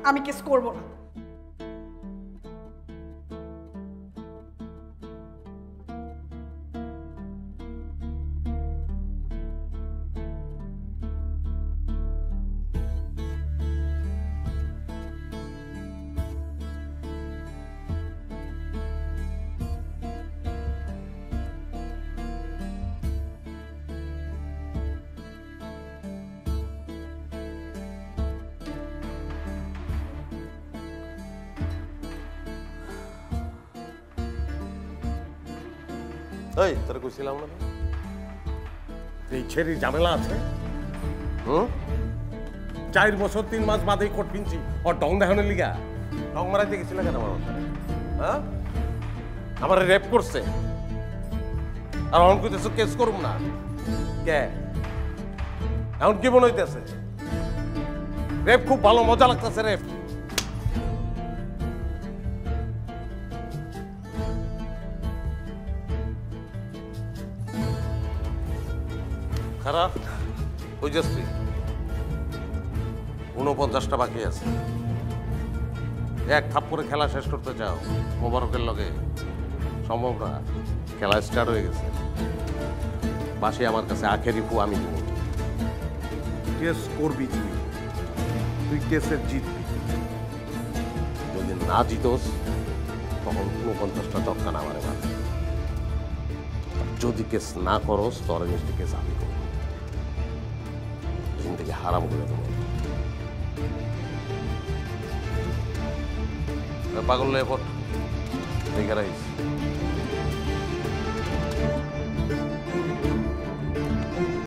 আমি কেস করব না। এই তোরা কইছিলাম না এই ছেড়ি ঝামেলা আছে। 4 বছর 3 মাস বাদে কোট কিনছি আর ডং দেখানোর লিগা। ডং মারাইতে গেছিল কেন আমার মাথায়? হ্যাঁ আমার রেপ করছে আর অন কইতেছ কেস করুম না। কে এখন কি মনে হইতেছে? রেপ খুব ভালো, মজা লাগতেছে রেপ। খারাপ ওই যাচ্ছি 49টা বাকি আছে। এক থাপ করে খেলা শেষ করতে চাও? মোবারকের লগে সম্ভব না, খেলা স্টার্ট হয়ে গেছে। বাসি আমার কাছে আখেরি ফু আমি দিব। কেস করবি তুই কেসে জিতবি। যদি না জিতোস তখন 49টা চটকা না আমারে মারে। যদি কেস না করস তোর মিষ্টি কেস আমি করব। জিন্দগি হারাম করে দেবো। পাগল নয় পট দেখে রাখিস।